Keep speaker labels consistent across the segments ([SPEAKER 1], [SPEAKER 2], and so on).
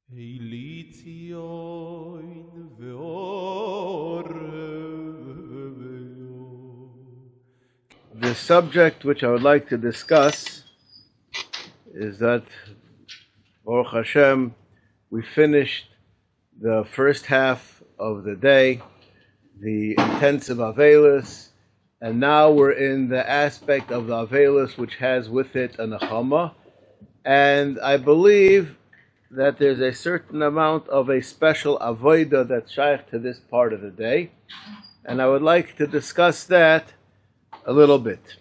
[SPEAKER 1] The subject which I would like to discuss is that, Baruch Hashem, we finished the first half of the day, the intensive Avelis, and now we're in the aspect of the Avelis which has with it a Nechama, and I believe that there's a certain amount of a special avodah that's shaykh to this part of the day, and I would like to discuss that a little bit.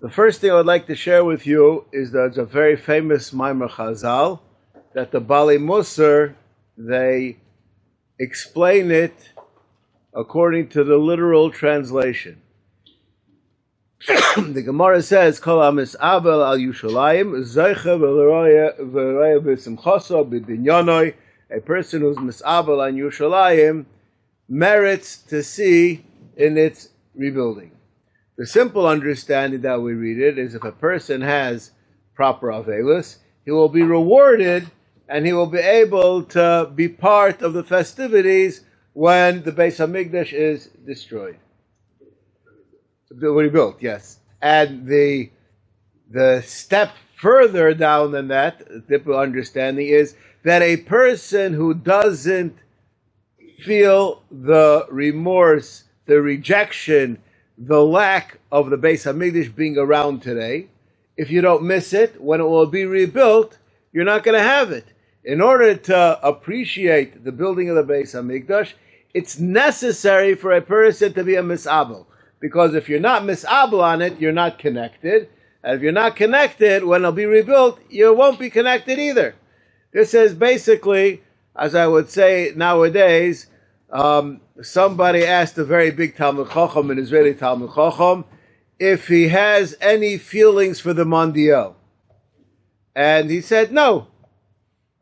[SPEAKER 1] The first thing I would like to share with you is that it's a very famous Maimer Chazal, that the Bali Musar, they explain it according to the literal translation. The Gemara says, "Kol hamis'abel al Yushalayim zeicha v'roya b'simchaso b'binyanoi." A person who's mis'abel on Yushalayim merits to see in its rebuilding. The simple understanding that we read it is if a person has proper Avelis, he will be rewarded and he will be able to be part of the festivities when the Beis HaMikdash is destroyed. Rebuilt, yes. And the step further down than that, the typical understanding is that a person who doesn't feel the remorse, the rejection, the lack of the Beis HaMikdash being around today, if you don't miss it, when it will be rebuilt, you're not going to have it. In order to appreciate the building of the Beis HaMikdash, it's necessary for a person to be a mis'abel. Because if you're not mis'abel on it, you're not connected. And if you're not connected, when it'll be rebuilt, you won't be connected either. This is basically, as I would say nowadays, somebody asked a very big Talmud Chacham, an Israeli Talmud Chacham, if he has any feelings for the Mondial. And he said no.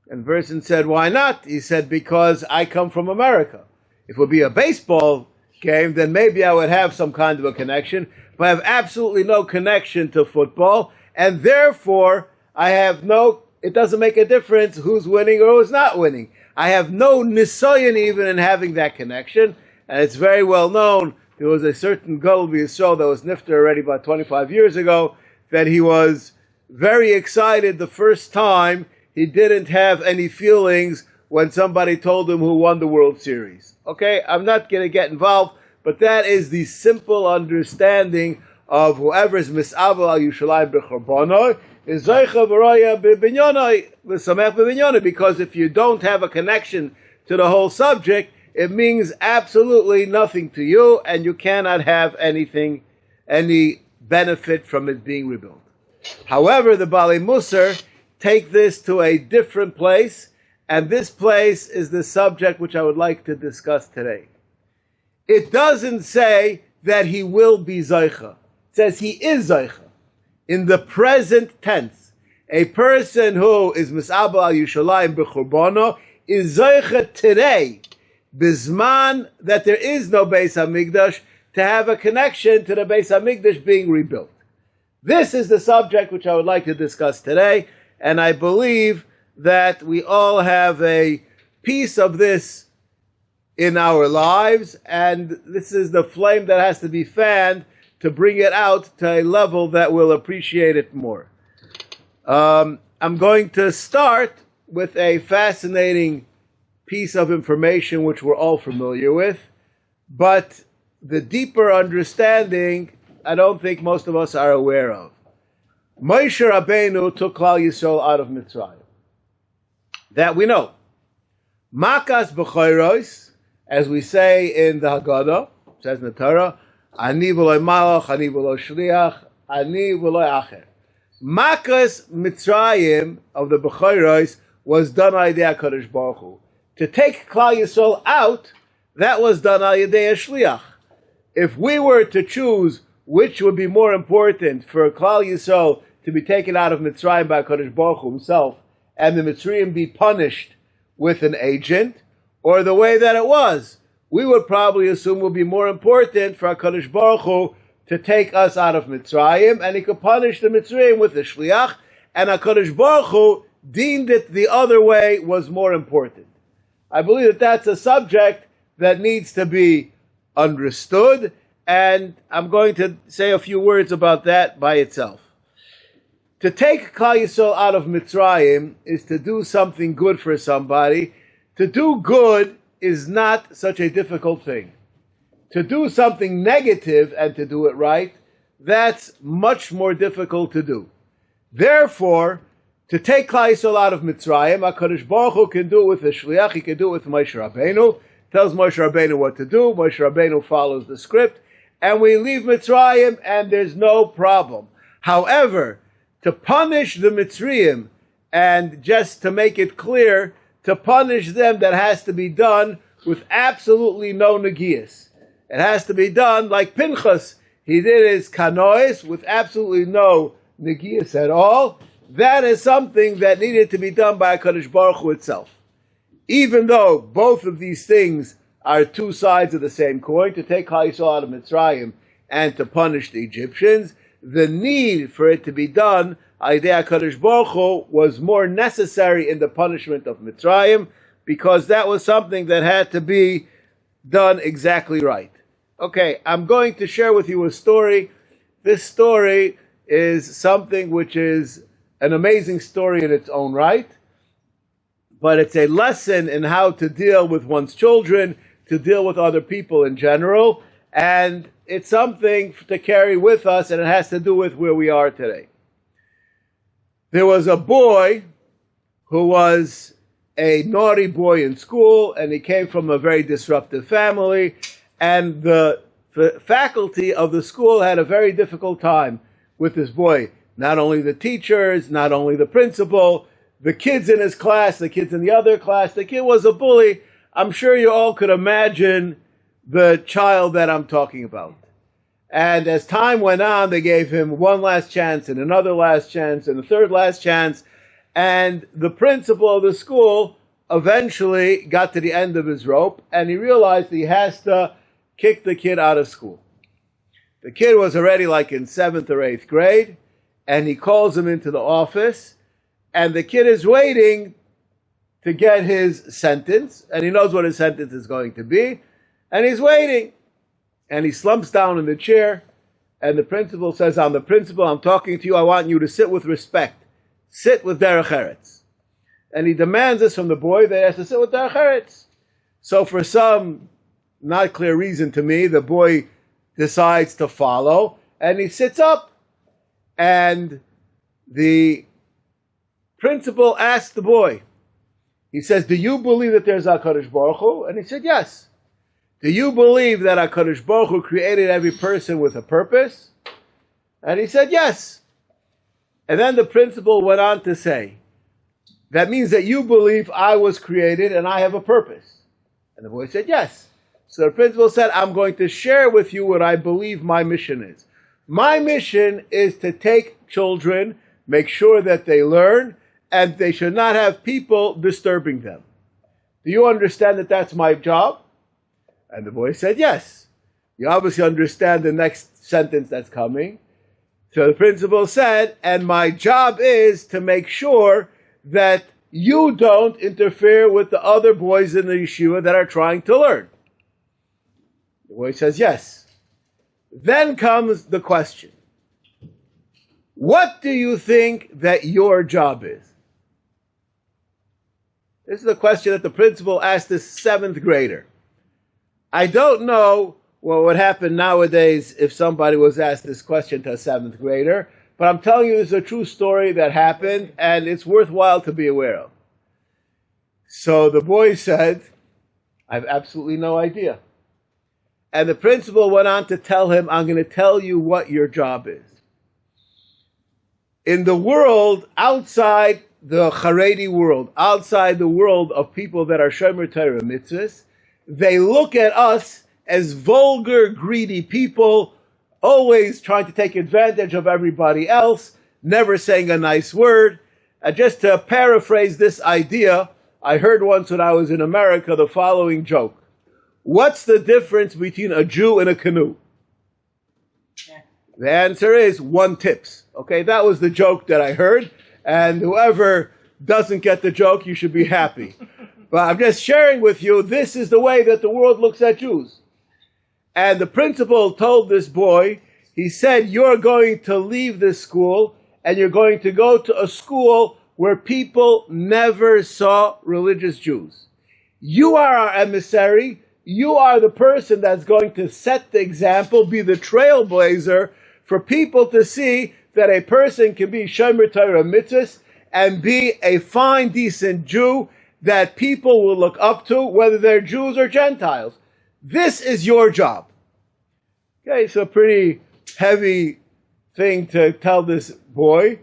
[SPEAKER 1] And the person said, why not? He said, because I come from America. If it would be a baseball game, then maybe I would have some kind of a connection, but I have absolutely no connection to football, and therefore it doesn't make a difference who's winning or who's not winning. I have no nisayon even in having that connection, and it's very well known. There was a certain Gadol B'Yisrael that was nifter already about 25 years ago, that he was very excited the first time he didn't have any feelings when somebody told him who won the World Series. Okay, I'm not going to get involved, but that is the simple understanding of whoever is mis'abel al Yushalayim b'chorbanoi is zeicha v'roya b'binyanoi v'samech b'binyanoi, because if you don't have a connection to the whole subject, it means absolutely nothing to you, and you cannot have any benefit from it being rebuilt. However, the Bali Musar take this to a different place, and this place is the subject which I would like to discuss today. It doesn't say that he will be Zaycha. It says he is Zaycha. In the present tense, a person who is Mis'abel al Yushalayim b'churbono is Zaycha today, bizman that there is no Beis HaMikdash, to have a connection to the Beis HaMikdash being rebuilt. This is the subject which I would like to discuss today, and I believe that we all have a piece of this in our lives, and this is the flame that has to be fanned to bring it out to a level that will appreciate it more. I'm going to start with a fascinating piece of information which we're all familiar with, but the deeper understanding I don't think most of us are aware of. Moshe Rabbeinu took Klal Yisrael out of Mitzrayim. That we know. Makas b'choros, as we say in the Haggadah, says in the Torah, ani v'lo malach, ani v'lo shliach, ani v'lo acher. Makas Mitzrayim of the b'choros was done by Yedei HaKadosh Baruch Hu. To take Klal Yisrael out, that was done by Yedei HaShliach. If we were to choose which would be more important for Klal Yisrael to be taken out of Mitzrayim by HaKadosh Baruch Hu himself, and the Mitzrayim be punished with an agent, or the way that it was, we would probably assume would be more important for HaKadosh Baruch Hu to take us out of Mitzrayim, and he could punish the Mitzrayim with the Shliach, and HaKadosh Baruch Hu deemed it the other way was more important. I believe that that's a subject that needs to be understood, and I'm going to say a few words about that by itself. To take Klal Yisrael out of Mitzrayim is to do something good for somebody. To do good is not such a difficult thing. To do something negative and to do it right, that's much more difficult to do. Therefore, to take Klal Yisrael out of Mitzrayim, HaKadosh Baruch Hu can do it with the Shliach, he can do it with Moshe Rabbeinu, tells Moshe Rabbeinu what to do, Moshe Rabbeinu follows the script, and we leave Mitzrayim and there's no problem. However, to punish the Mitzrayim, and just to make it clear, to punish them, that has to be done with absolutely no negias. It has to be done like Pinchas. He did his kanois with absolutely no negias at all. That is something that needed to be done by HaKadosh Baruch Hu itself. Even though both of these things are two sides of the same coin, to take Klal Yisrael out of Mitzrayim and to punish the Egyptians, the need for it to be done by HaKadosh Baruch Hu was more necessary in the punishment of Mitzrayim, because that was something that had to be done exactly right. Okay, I'm going to share with you a story. This story is something which is an amazing story in its own right, but it's a lesson in how to deal with one's children, to deal with other people in general, and it's something to carry with us, and it has to do with where we are today. There was a boy who was a naughty boy in school, and he came from a very disruptive family, and the faculty of the school had a very difficult time with this boy. Not only the teachers, not only the principal, the kids in his class, the kids in the other class. The kid was a bully. I'm sure you all could imagine the child that I'm talking about. And as time went on, they gave him one last chance and another last chance and a third last chance. And the principal of the school eventually got to the end of his rope, and he realized he has to kick the kid out of school. The kid was already like in 7th or 8th grade, and he calls him into the office, and the kid is waiting to get his sentence, and he knows what his sentence is going to be, and he's waiting. And he slumps down in the chair, and the principal says, "I'm the principal, I'm talking to you, I want you to sit with respect. Sit with derech eretz." And he demands this from the boy, that he has to sit with derech eretz. So for some not clear reason to me, the boy decides to follow, and he sits up. And the principal asks the boy, he says, "Do you believe that there's HaKadosh Baruch Hu?" And he said, "Yes." "Do you believe that HaKadosh Baruch Hu created every person with a purpose?" And he said, "Yes." And then the principal went on to say, "That means that you believe I was created and I have a purpose?" And the boy said, "Yes." So the principal said, "I'm going to share with you what I believe my mission is. My mission is to take children, make sure that they learn, and they should not have people disturbing them. Do you understand that that's my job?" And the boy said, "Yes." You obviously understand the next sentence that's coming. So the principal said, "And my job is to make sure that you don't interfere with the other boys in the yeshiva that are trying to learn." The boy says, "Yes." Then comes the question. What do you think that your job is? This is a question that the principal asked this 7th grader. I don't know what would happen nowadays if somebody was asked this question to a 7th grader, but I'm telling you, this is a true story that happened, and it's worthwhile to be aware of. So the boy said, "I have absolutely no idea." And the principal went on to tell him, "I'm going to tell you what your job is. In the world, outside the Haredi world, outside the world of people that are Shomer Torah mitzvahs, they look at us as vulgar, greedy people, always trying to take advantage of everybody else, never saying a nice word." And just to paraphrase this idea, I heard once when I was in America the following joke. What's the difference between a Jew and a canoe? The answer is 1 tips. Okay, that was the joke that I heard. And whoever doesn't get the joke, you should be happy. But I'm just sharing with you, this is the way that the world looks at Jews. And the principal told this boy, he said, you're going to leave this school and you're going to go to a school where people never saw religious Jews. You are our emissary. You are the person that's going to set the example, be the trailblazer for people to see that a person can be Shomer Torah Mitzvahs and be a fine, decent Jew that people will look up to, whether they're Jews or Gentiles. This is your job. Okay, so pretty heavy thing to tell this boy.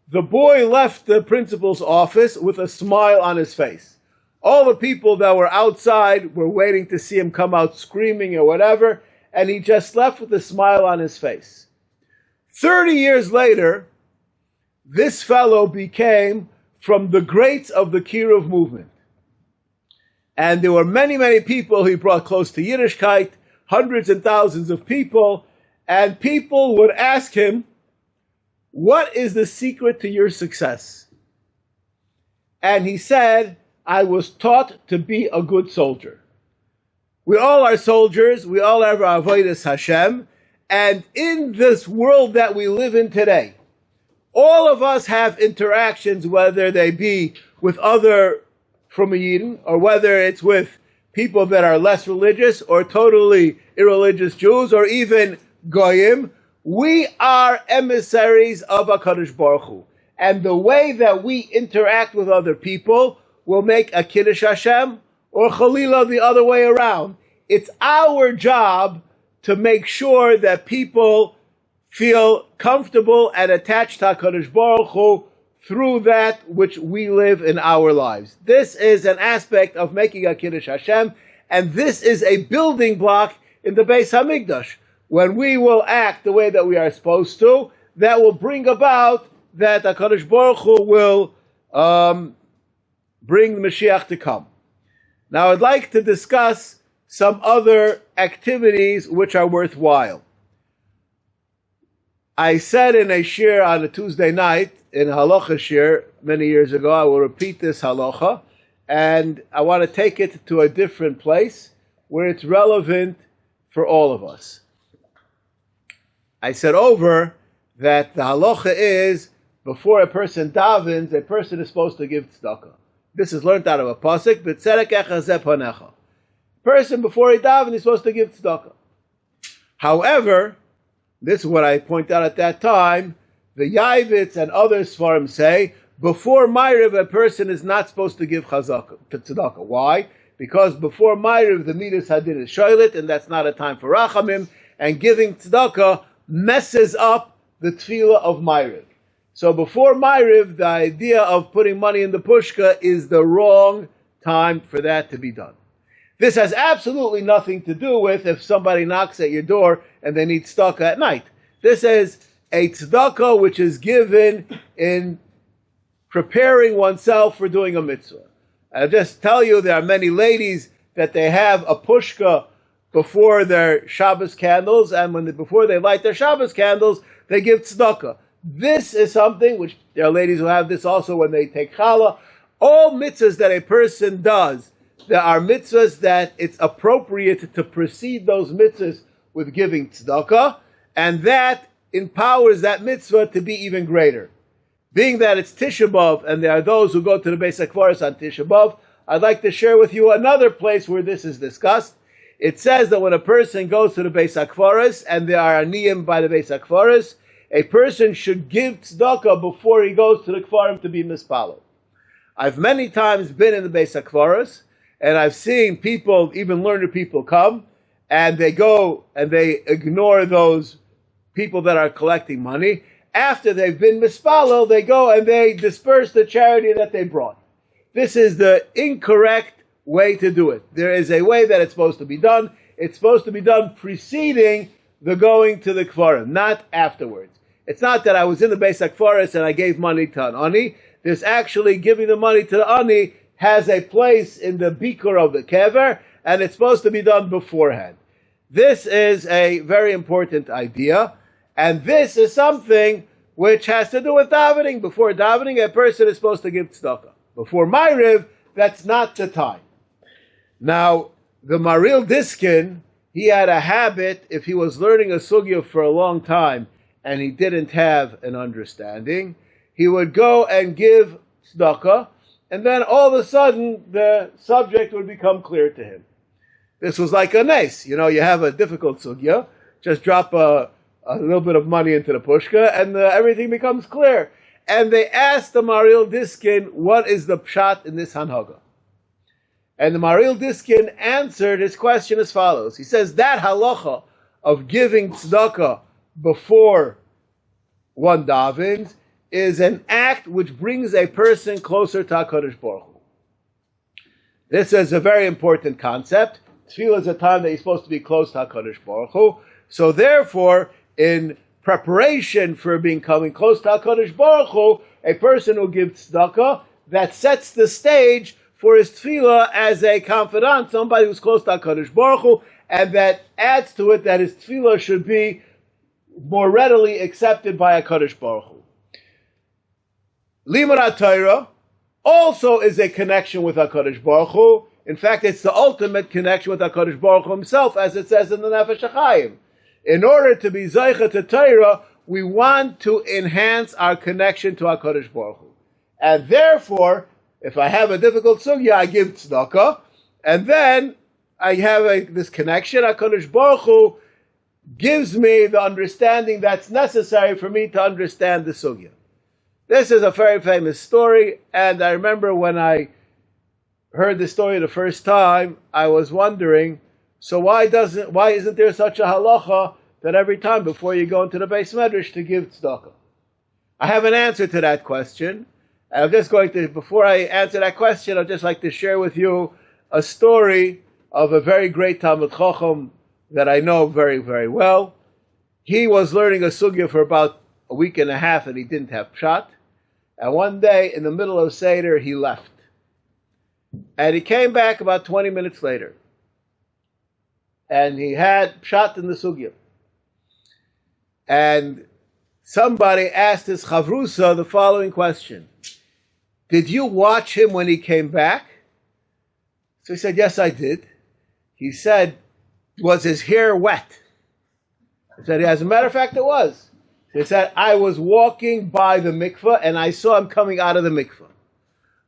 [SPEAKER 1] The boy left the principal's office with a smile on his face. All the people that were outside were waiting to see him come out screaming or whatever, and he just left with a smile on his face. 30 years later, this fellow became from the greats of the Kiruv movement. And there were many, many people he brought close to Yiddishkeit, hundreds and thousands of people, and people would ask him, what is the secret to your success? And he said, I was taught to be a good soldier. We all are soldiers, we all have our avodas Hashem, and in this world that we live in today, all of us have interactions, whether they be with other from a Yidden, or whether it's with people that are less religious, or totally irreligious Jews, or even Goyim. We are emissaries of HaKadosh Baruch Hu. And the way that we interact with other people will make a Kiddush Hashem, or Chalila the other way around. It's our job to make sure that people feel comfortable and attached to HaKadosh Baruch Hu through that which we live in our lives. This is an aspect of making a Kiddush Hashem, and this is a building block in the Beis HaMikdash. When we will act the way that we are supposed to, that will bring about that HaKadosh Baruch Hu will bring the Mashiach to come. Now I'd like to discuss some other activities which are worthwhile. I said in a shir on a Tuesday night, in Halacha shir, many years ago, I will repeat this Halacha, and I want to take it to a different place where it's relevant for all of us. I said over that the Halacha is, before a person davens, a person is supposed to give tzedakah. This is learned out of a pasuk, b'tzedek echazeh panecha. Person, before he davens, is supposed to give tzedakah. However, this is what I point out at that time, the Yavitz and other Sfarim say, before Ma'ariv, a person is not supposed to give tzedakah. Why? Because before Ma'ariv, the Midas Hadin is shoylet, and that's not a time for Rachamim, and giving tzedakah messes up the tefillah of Ma'ariv. So before Ma'ariv, the idea of putting money in the pushka is the wrong time for that to be done. This has absolutely nothing to do with if somebody knocks at your door and they need tzedakah at night. This is a tzedakah which is given in preparing oneself for doing a mitzvah. I'll just tell you, there are many ladies that they have a pushka before their Shabbos candles, and before they light their Shabbos candles, they give tzedakah. This is something which there are ladies who have this also when they take challah. All mitzvahs that a person does, there are mitzvahs that it's appropriate to precede those mitzvahs with giving tzedakah, and that empowers that mitzvah to be even greater. Being that it's Tisha B'Av, and there are those who go to the Beis HaKvaros on Tisha B'Av, I'd like to share with you another place where this is discussed. It says that when a person goes to the Beis HaKvaros, and there are aniyim by the Beis HaKvaros, a person should give tzedakah before he goes to the Kvarim to be mispalel. I've many times been in the Beis HaKvaros, and I've seen people, even learned people come, and they go and they ignore those people that are collecting money. After they've been mispalel, they go and they disperse the charity that they brought. This is the incorrect way to do it. There is a way that it's supposed to be done. It's supposed to be done preceding the going to the Kvarim, not afterwards. It's not that I was in the Beis HaKvaros and I gave money to an ani. There's actually giving the money to the ani has a place in the bikur of the kever, and it's supposed to be done beforehand. This is a very important idea, and this is something which has to do with davening. Before davening, a person is supposed to give tzedakah. Before Ma'ariv, that's not the time. Now, the Maril Diskin, he had a habit, if he was learning a sugya for a long time and he didn't have an understanding, he would go and give tzedakah, and then all of a sudden the subject would become clear to him. This was like a nes. You have a difficult sugya, just drop a little bit of money into the pushka, and everything becomes clear. And they asked the Maril Diskin, what is the pshat in this hanhaga? And the Maril Diskin answered his question as follows. He says, that halacha of giving tzedakah before one davens is an act which brings a person closer to HaKadosh Baruch Hu. This is a very important concept. Tefillah is a time that you're supposed to be close to HaKadosh Baruch Hu. So therefore, in preparation for becoming close to HaKadosh Baruch Hu, a person who gives tzedakah, that sets the stage for his tefillah as a confidant, somebody who's close to HaKadosh Baruch Hu, and that adds to it that his tefillah should be more readily accepted by HaKadosh Baruch Hu. Limud HaTorah also is a connection with HaKadosh Baruch Hu. In fact, it's the ultimate connection with HaKadosh Baruch Hu himself, as it says in the Nefesh HaChaim. In order to be Zaycha to Torah, we want to enhance our connection to HaKadosh Baruch Hu. And therefore, if I have a difficult sugya, I give tzedakah, and then I have this connection. HaKadosh Baruch Hu gives me the understanding that's necessary for me to understand the sugya. This is a very famous story, and I remember when I heard the story the first time, I was wondering, so why isn't there such a halacha that every time before you go into the Beis Medrash to give tzedakah? I have an answer to that question. I'm just going to, before I answer that question, I'd just like to share with you a story of a very great Talmid Chacham that I know very, very well. He was learning a sugya for about a week and a half and he didn't have pshat. And one day in the middle of Seder, he left. And he came back about 20 minutes later. And he had pshat in the sugya. And somebody asked his chavrusa the following question. Did you watch him when he came back? So he said, yes, I did. He said, was his hair wet? He said, as a matter of fact, it was. He said, I was walking by the mikveh and I saw him coming out of the mikveh.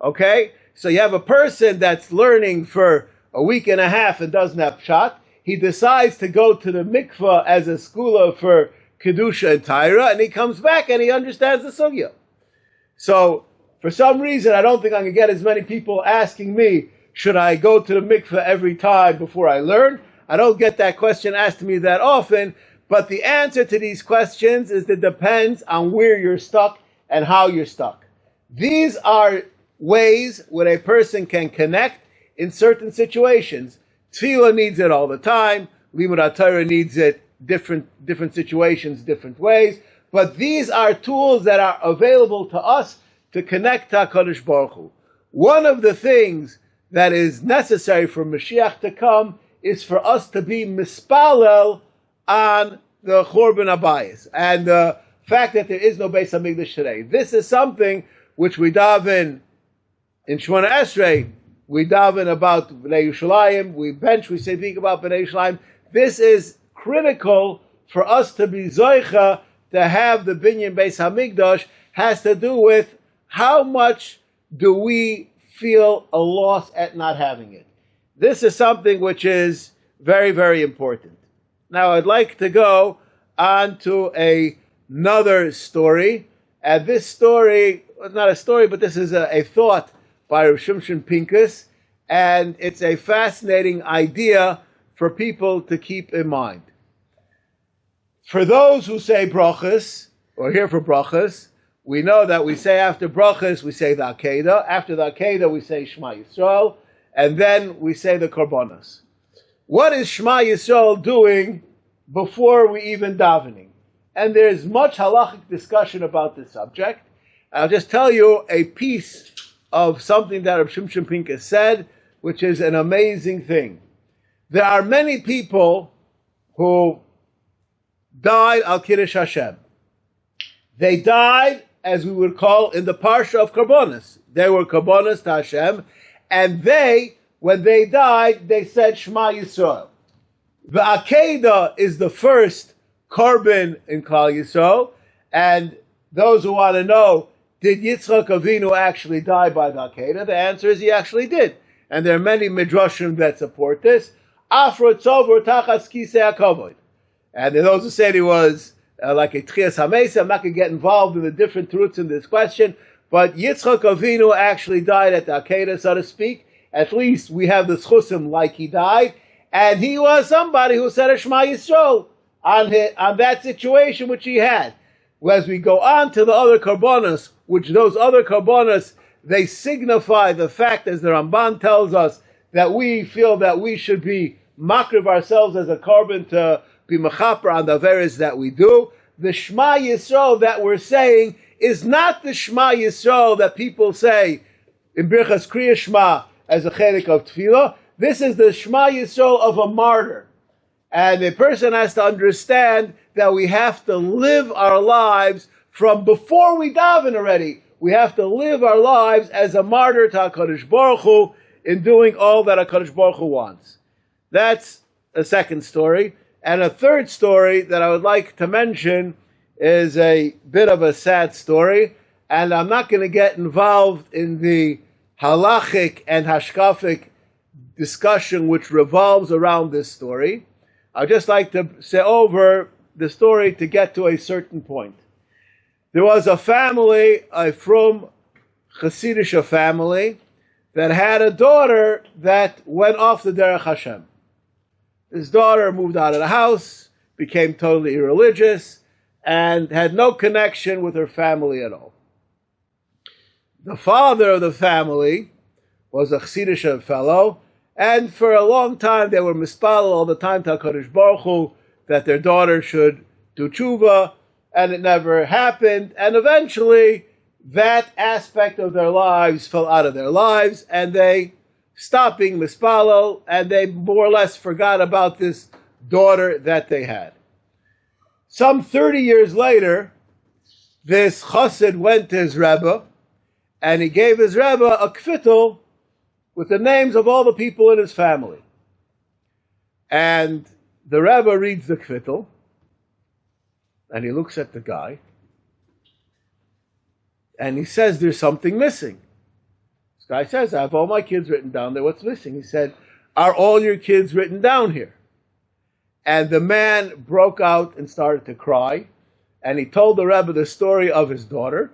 [SPEAKER 1] Okay? So you have a person that's learning for a week and a half and doesn't have pshat. He decides to go to the mikveh as a skula for kedusha and taira, and he comes back and he understands the sugya. So for some reason, I don't think I'm going to get as many people asking me, should I go to the mikveh every time before I learn? I don't get that question asked to me that often, but the answer to these questions is it depends on where you're stuck and how you're stuck. These are ways where a person can connect in certain situations. Tefillah needs it all the time. Limud HaTorah needs it different situations, different ways. But these are tools that are available to us to connect to HaKadosh Baruch Hu. One of the things that is necessary for Mashiach to come is for us to be mispalel on the Churban Abayis and the fact that there is no Beis HaMikdash today. This is something which we daven in Shemona Esrei. We daven about Bnei Yerushalayim. We say about Bnei Yerushalayim. This is critical for us to be zoicha to have the binyan Beis HaMikdash. Has to do with how much do we feel a loss at not having it. This is something which is very, very important. Now I'd like to go on to another story. And this story, not a story, but this is a thought by Rav Shimshon Pincus. And it's a fascinating idea for people to keep in mind. For those who say brachas, or here for brachas, we know that we say after brachas, we say the Akedah. After the Akedah, we say Shema Yisrael. And then we say the Korbanos. What is Shema Yisrael doing before we even davening? And there's much halachic discussion about this subject. I'll just tell you a piece of something that Rav Shimshon Pincus said, which is an amazing thing. There are many people who died al Kiddush Hashem. They died, as we would call in the Parsha of Karbonos. They were Karbonos to Hashem, and when they died, they said Shema Yisrael. The Akedah is the first Korban in Klal Yisrael, and those who want to know, did Yitzchak Avinu actually die by the Akedah? The answer is he actually did. And there are many midrashim that support this. Afro tzovur tachas kisei hakavod. And those who said he was like a Tchias HaMesa, I'm not going to get involved in the different truths in this question, but Yitzchak Avinu actually died at the Akedah, so to speak. At least we have the schusim like he died, and he was somebody who said a Shema Yisrael on that situation which he had. As we go on to the other karbonos, which those other karbonos, they signify the fact, as the Ramban tells us, that we feel that we should be makriv ourselves as a korban to be mechaper on the averes that we do. The Shema Yisrael that we're saying is not the Shema Yisrael that people say in Birchas Kriya Shema as a chelik of tefillah. This is the Shema Yisrael of a martyr. And a person has to understand that we have to live our lives from before we daven already. We have to live our lives as a martyr to HaKadosh Baruch Hu in doing all that HaKadosh Baruch Hu wants. That's a second story. And a third story that I would like to mention is a bit of a sad story. And I'm not going to get involved in the halachic and hashkafic discussion which revolves around this story. I'd just like to say over the story to get to a certain point. There was a family, a from Hasidic family, that had a daughter that went off the Derech Hashem. His daughter moved out of the house, became totally irreligious, and had no connection with her family at all. The father of the family was a Chassidish fellow, and for a long time they were mispal all the time to HaKadosh Baruch Hu that their daughter should do tshuva, and it never happened. And eventually that aspect of their lives fell out of their lives, and they stopped being mispalo, and they more or less forgot about this daughter that they had. Some 30 years later, this chassid went to his Rebbe, and he gave his Rebbe a kvitel with the names of all the people in his family. And the Rebbe reads the kvitel, and he looks at the guy, and he says, there's something missing. This guy says, I have all my kids written down there. What's missing? He said, are all your kids written down here? And the man broke out and started to cry. And he told the Rebbe the story of his daughter.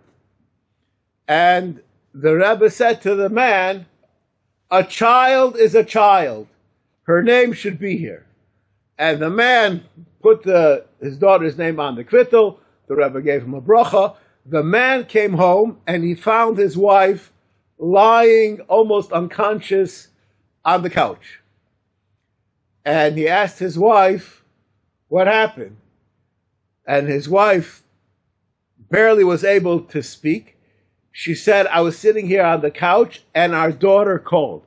[SPEAKER 1] And the Rebbe said to the man, a child is a child. Her name should be here. And the man put his daughter's name on the kvitel. The Rebbe gave him a bracha. The man came home and he found his wife lying almost unconscious on the couch. And he asked his wife, what happened? And his wife barely was able to speak. She said, I was sitting here on the couch and our daughter called.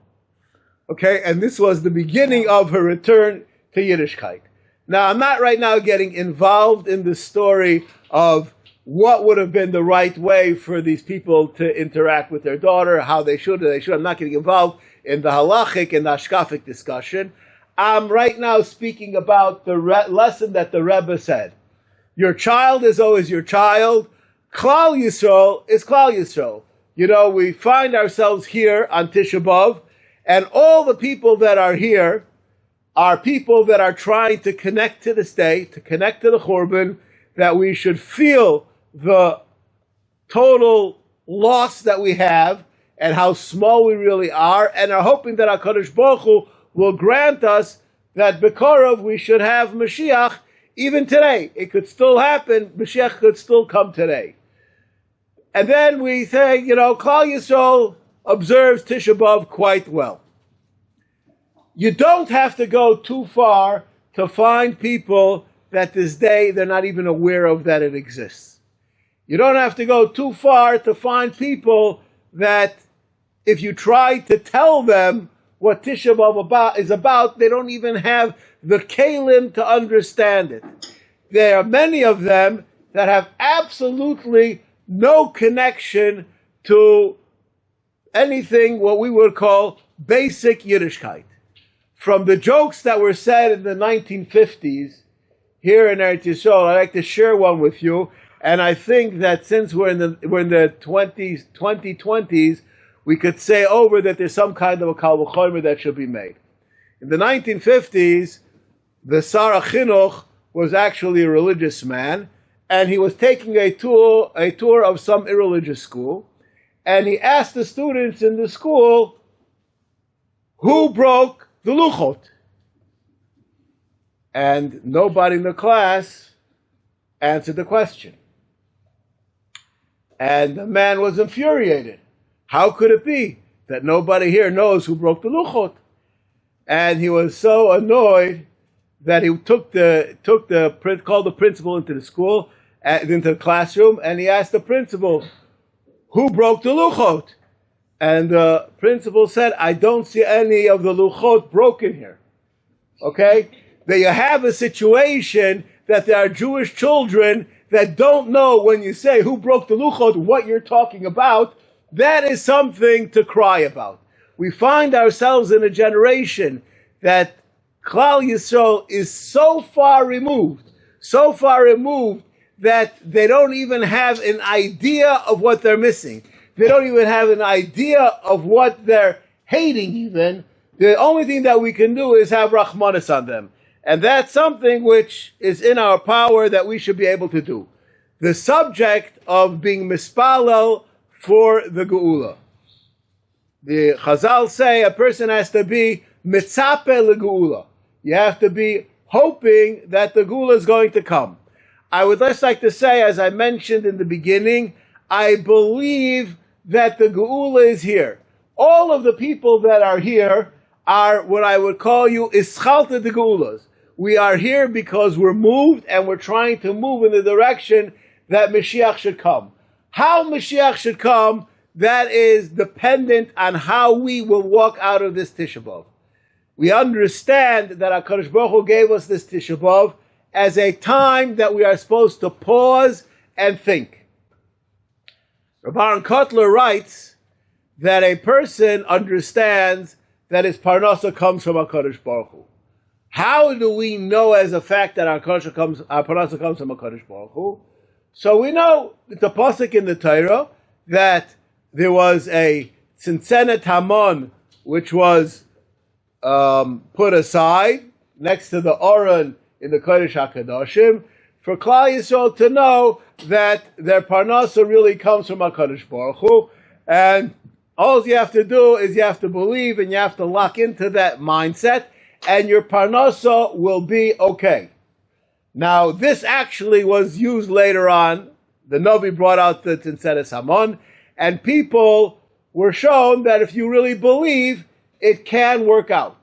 [SPEAKER 1] Okay, and this was the beginning of her return to Yiddishkeit. Now, I'm not right now getting involved in the story of what would have been the right way for these people to interact with their daughter, how they should or they should. I'm not getting involved in the halachic and the ashkafic discussion. I'm right now speaking about the lesson that the Rebbe said. Your child is always your child. Klal Yisrael is Klal Yisrael. You know, we find ourselves here on Tisha B'Av, and all the people that are here are people that are trying to connect to this day, to connect to the Churban, that we should feel the total loss that we have and how small we really are, and are hoping that HaKadosh Baruch Hu will grant us that Bekorov we should have Mashiach even today. It could still happen. Mashiach could still come today. And then we say, you know, Klal Yisrael observes Tisha B'Av quite well. You don't have to go too far to find people that this day they're not even aware of that it exists. You don't have to go too far to find people that if you try to tell them what Tisha B'Av is about, they don't even have the kelim to understand it. There are many of them that have absolutely no connection to anything what we would call basic Yiddishkeit. From the jokes that were said in the 1950s here in Eretz Yisrael, I'd like to share one with you. And I think that since we're in the 2020s, we could say over that there's some kind of a kal v'chomer that should be made. In the 1950s, the Sar HaChinuch was actually a religious man, and he was taking a tour of some irreligious school, and he asked the students in the school, who broke the luchot? And nobody in the class answered the question. And the man was infuriated. How could it be that nobody here knows who broke the luchot? And he was so annoyed that he called the principal into the school, into the classroom, and he asked the principal, who broke the luchot? And the principal said, I don't see any of the luchot broken here. Okay? That you have a situation that there are Jewish children that don't know when you say who broke the luchot, what you're talking about. That is something to cry about. We find ourselves in a generation that Klal Yisrael is so far removed that they don't even have an idea of what they're missing. They don't even have an idea of what they're hating even. The only thing that we can do is have Rahmanis on them. And that's something which is in our power that we should be able to do. The subject of being mispalel for the Geula. The Chazal say a person has to be mitzape legeula. You have to be hoping that the Geula is going to come. I would just like to say, as I mentioned in the beginning, I believe that the Geula is here. All of the people that are here are what I would call you ischalta de Geulas. We are here because we're moved and we're trying to move in the direction that Mashiach should come. How Mashiach should come, that is dependent on how we will walk out of this Tisha B'Av. We understand that HaKadosh Baruch Hu gave us this Tisha B'Av as a time that we are supposed to pause and think. Rabbi Aaron Kotler writes that a person understands that his parnasa comes from HaKadosh Baruch Hu. How do we know as a fact that our parnasa comes from HaKadosh Baruch Hu? So we know, it's a pasuk in the Torah, that there was a tzinsenet Hamon, which was put aside next to the Aron in the Kodesh HaKadoshim, for Klal Yisrael to know that their parnasa really comes from HaKadosh Baruch Hu, and all you have to do is you have to believe and you have to lock into that mindset, and your parnasa will be okay. Now, this actually was used later on. The Navi brought out the Tinseres Hamon, and people were shown that if you really believe, it can work out.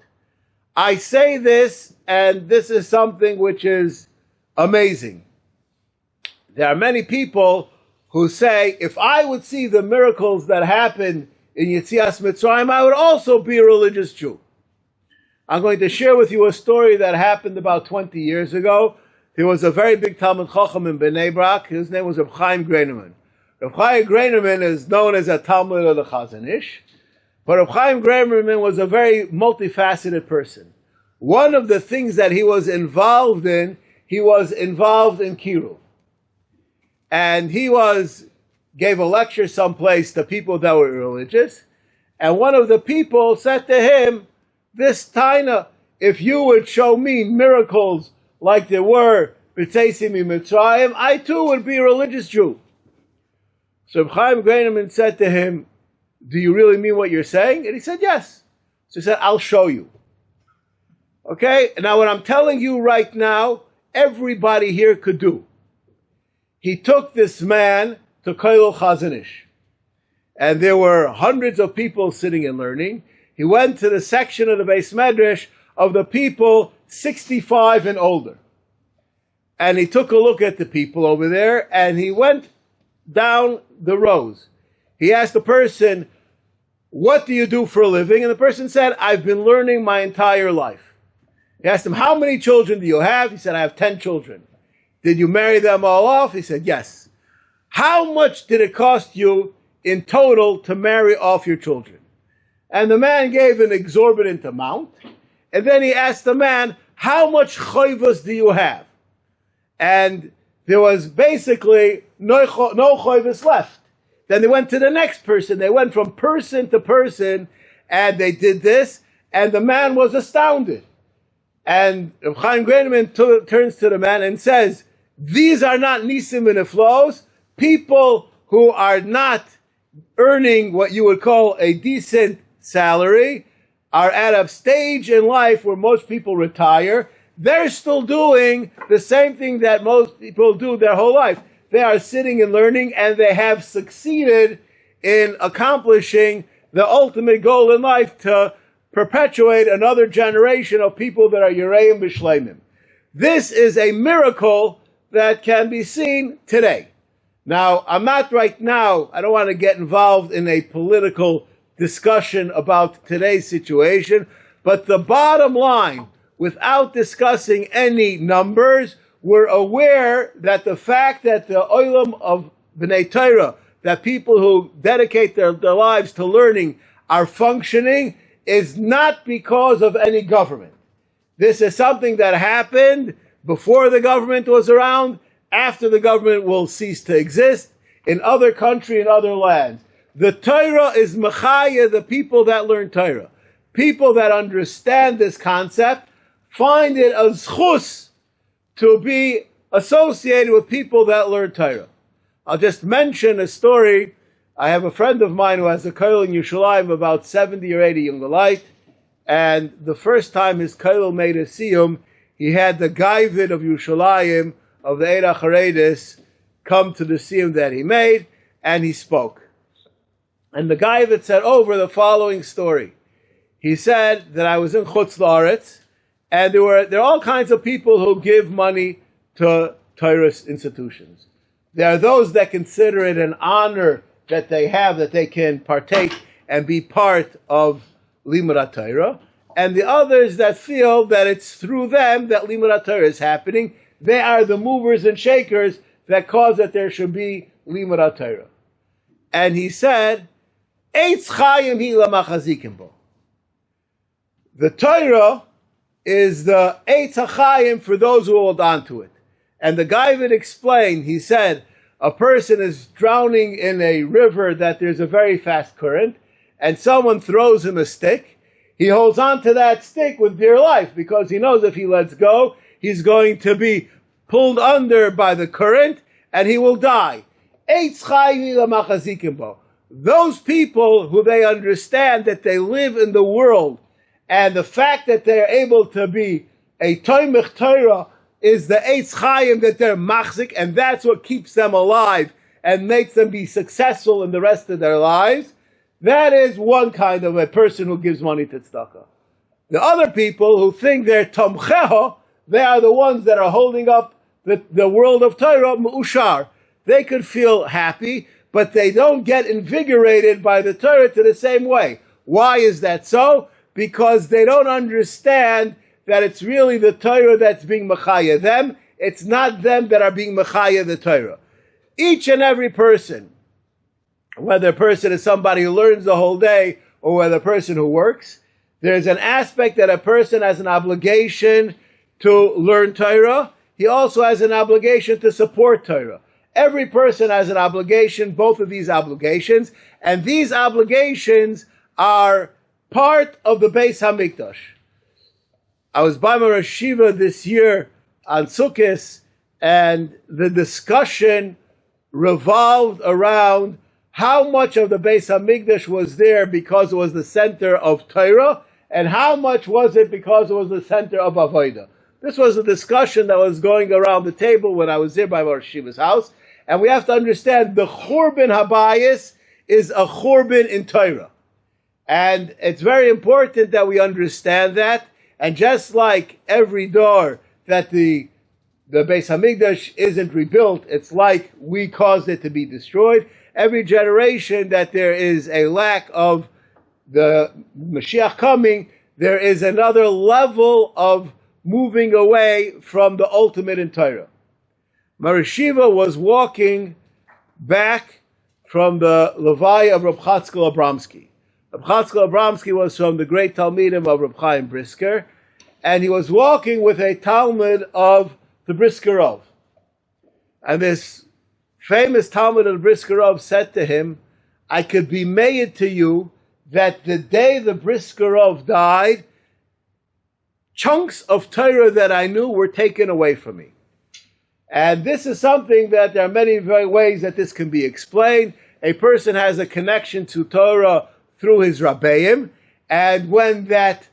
[SPEAKER 1] I say this, and this is something which is amazing. There are many people who say, if I would see the miracles that happened in Yetzias Mitzrayim, I would also be a religious Jew. I'm going to share with you a story that happened about 20 years ago. There was a very big Talmud Chacham in Bnei Brak. His name was Rav Chaim Greinerman. Rav Chaim Greinerman is known as a Talmud of the Chazon Ish, but Rav Chaim Greinerman was a very multifaceted person. One of the things that he was involved in Kiruv. And he gave a lecture someplace to people that were religious, and one of the people said to him, this Taina, if you would show me miracles like there were B'Tzeisim Mitzrayim, I too would be a religious Jew. So Chaim Greinerman said to him, do you really mean what you're saying? And he said, yes. So he said, I'll show you. Okay? Now what I'm telling you right now, everybody here could do. He took this man to Koilel Chazon Ish. And there were hundreds of people sitting and learning. He went to the section of the Beis Medrash of the people 65 and older. And he took a look at the people over there, and he went down the rows. He asked the person, what do you do for a living? And the person said, I've been learning my entire life. He asked him, how many children do you have? He said, I have 10 children. Did you marry them all off? He said, yes. How much did it cost you in total to marry off your children? And the man gave an exorbitant amount. And then he asked the man, how much choivos do you have? And there was basically no choivos left. Then they went to the next person. They went from person to person, and they did this, and the man was astounded. And Rav Chaim Greineman turns to the man and says, these are not nisim and iflos, people who are not earning what you would call a decent salary, are at a stage in life where most people retire. They're still doing the same thing that most people do their whole life. They are sitting and learning, and they have succeeded in accomplishing the ultimate goal in life, to perpetuate another generation of people that are Yereim B'Shleimim. This is a miracle that can be seen today. Now, I don't want to get involved in a political discussion about today's situation, but the bottom line, without discussing any numbers, we're aware that the fact that the olam of B'nai Torah, that people who dedicate their lives to learning, are functioning, is not because of any government. This is something that happened before the government was around, after the government will cease to exist, in other countries, in other lands. The Torah is mechaya, the people that learn Torah. People that understand this concept find it a zchus to be associated with people that learn Torah. I'll just mention a story. I have a friend of mine who has a kollel in Yerushalayim, about 70 or 80 younger light, and the first time his kollel made a siyum, he had the Gaivid of Yerushalayim, of the Eira Charedis, come to the siyum that he made, and he spoke. And the Gaivid said over the following story. He said that I was in Chutz La'aretz, and there are all kinds of people who give money to Torah institutions. There are those that consider it an honor that they have, that they can partake and be part of Limud Torah, and the others that feel that it's through them that Limud Torah is happening. They are the movers and shakers that cause that there should be Limud Torah. And he said, Eitz Chayim hi lamachazikim bo. The Torah is the Eitz HaChayim for those who hold on to it. And the Gaivid explained, he said, a person is drowning in a river that there's a very fast current, and someone throws him a stick. He holds on to that stick with dear life, because he knows if he lets go, he's going to be pulled under by the current, and he will die. Eitz Chayim hi lamachazikim bo. Those people who they understand that they live in the world, and the fact that they are able to be a Toimich Torah is the Eitz Chayim that they're machzik, and that's what keeps them alive and makes them be successful in the rest of their lives. That is one kind of a person who gives money to tzedakah. The other people who think they're Tomcheho, they are the ones that are holding up the world of Torah, Mu'ushar. They could feel happy, but they don't get invigorated by the Torah to the same way. Why is that so? Because they don't understand that it's really the Torah that's being mechaya them. It's not them that are being mechaya the Torah. Each and every person, whether a person is somebody who learns the whole day or whether a person who works, there's an aspect that a person has an obligation to learn Torah. He also has an obligation to support Torah. Every person has an obligation, both of these obligations, and these obligations are part of the Beis HaMikdash. I was by my Rosh Yeshiva this year on Sukkot, and the discussion revolved around how much of the Beis HaMikdash was there because it was the center of Torah, and how much was it because it was the center of Avodah. This was a discussion that was going around the table when I was there by my Rosh Yeshiva's house, and we have to understand the Churban Habayis is a Churban in Torah. And it's very important that we understand that. And just like every door that the Beis HaMikdash isn't rebuilt, it's like we caused it to be destroyed. Every generation that there is a lack of the Mashiach coming, there is another level of moving away from the ultimate in Torah. my Yeshiva was walking back from the Levaya of Reb Chatzkel Abramsky. Reb Chatzkel Abramsky was from the great Talmidim of Reb Chaim Brisker, and he was walking with a Talmud of the Briskerov. And this famous Talmud of the Briskerov said to him, I could be made to you that the day the Briskerov died, chunks of Torah that I knew were taken away from me. And this is something that there are many ways that this can be explained. A person has a connection to Torah through his Rabbeim, and when that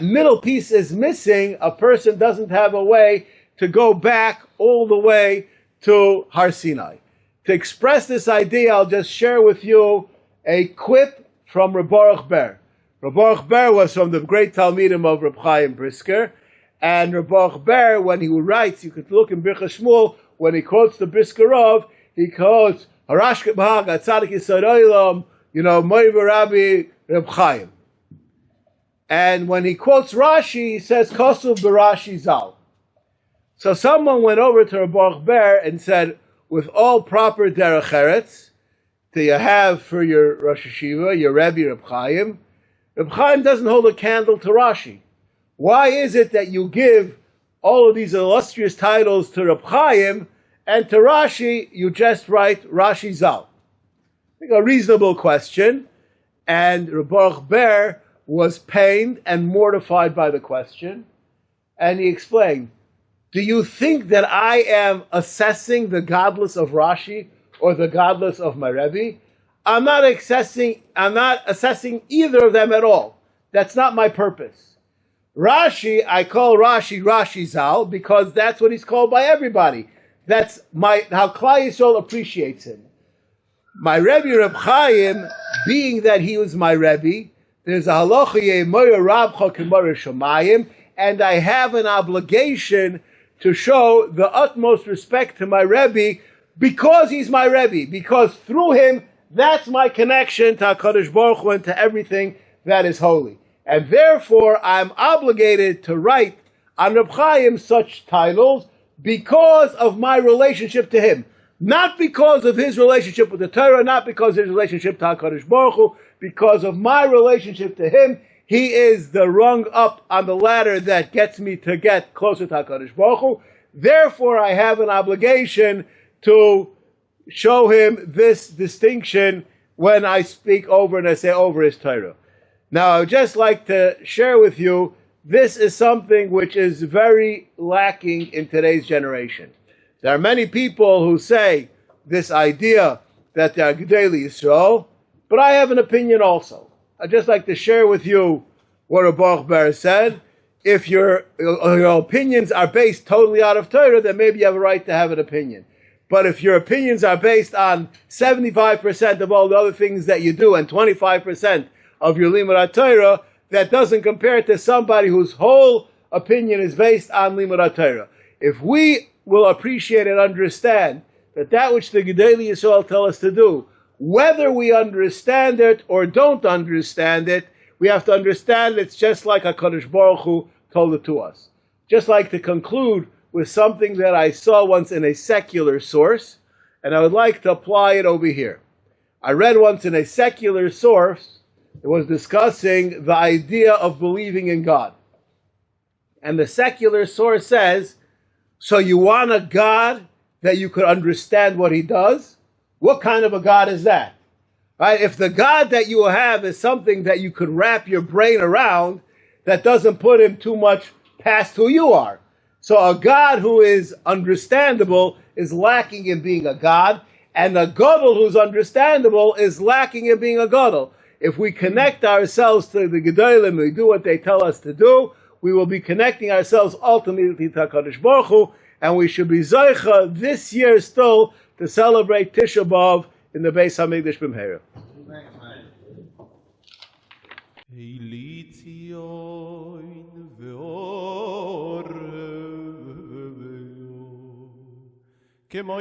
[SPEAKER 1] middle piece is missing, a person doesn't have a way to go back all the way to Har Sinai. To express this idea, I'll just share with you a quip from Reb Baruch Ber. Reb Baruch Ber was from the great Talmidim of Reb Chaim Brisker, and Reb Baruch Ber, when he writes, you could look in Birchas Shmuel, when he quotes the Briskerov, he quotes Harashket B'Hag Atzadik Yisod Olam, Mori Rabbi Reb Chaim. And when he quotes Rashi, he says Kosuv B'Rashi Zal. So someone went over to Reb Baruch Ber and said, with all proper derech eretz that you have for your Rosh Hashiva, your Rebbe Reb Chaim doesn't hold a candle to Rashi. Why is it that you give all of these illustrious titles to Reb Chaim, and to Rashi you just write Rashi Zal? I think a reasonable question, and Reb Baruch Ber was pained and mortified by the question, and he explained, do you think that I am assessing the godless of Rashi or the godless of my Rebbe? I'm not assessing either of them at all. That's not my purpose. Rashi, I call Rashi Zal, because that's what he's called by everybody. That's how Klal Yisrael appreciates him. My Rebbe Reb Chaim, being that he was my Rebbe, there's a halacha yemoyer rabcha k'moyer shamayim, and I have an obligation to show the utmost respect to my Rebbe because he's my Rebbe, because through him, that's my connection to HaKadosh Baruch Hu and to everything that is holy. And therefore, I'm obligated to write on Reb Chaim such titles because of my relationship to him. Not because of his relationship with the Torah, not because of his relationship to HaKadosh Baruch Hu, because of my relationship to him. He is the rung up on the ladder that gets me to get closer to HaKadosh Baruch Hu. Therefore, I have an obligation to show him this distinction when I speak over and I say over his Torah. Now, I would just like to share with you, this is something which is very lacking in today's generation. There are many people who say this idea that they are Gedolei Yisrael, but I have an opinion also. I'd just like to share with you what Reb Baruch Ber said. If your opinions are based totally out of Torah, then maybe you have a right to have an opinion. But if your opinions are based on 75% of all the other things that you do and 25% of your Limud HaTorah, that doesn't compare to somebody whose whole opinion is based on Limud HaTorah. If we will appreciate and understand that which the Gedolei Yisrael tell us to do, whether we understand it or don't understand it, we have to understand it's just like HaKadosh Baruch Hu told it to us. Just like to conclude with something that I saw once in a secular source, and I would like to apply it over here. I read once in a secular source, it was discussing the idea of believing in God. And the secular source says, so you want a God that you could understand what he does? What kind of a God is that? Right? If the God that you have is something that you could wrap your brain around, that doesn't put him too much past who you are. So a God who is understandable is lacking in being a God, and a Gadol who's understandable is lacking in being a Gadol. If we connect ourselves to the Gedolim, we do what they tell us to do, we will be connecting ourselves ultimately to HaKadosh Baruch Hu, and we should be Zoicha this year still to celebrate Tisha B'Av in the Beis HaMikdash B'Mheira. Como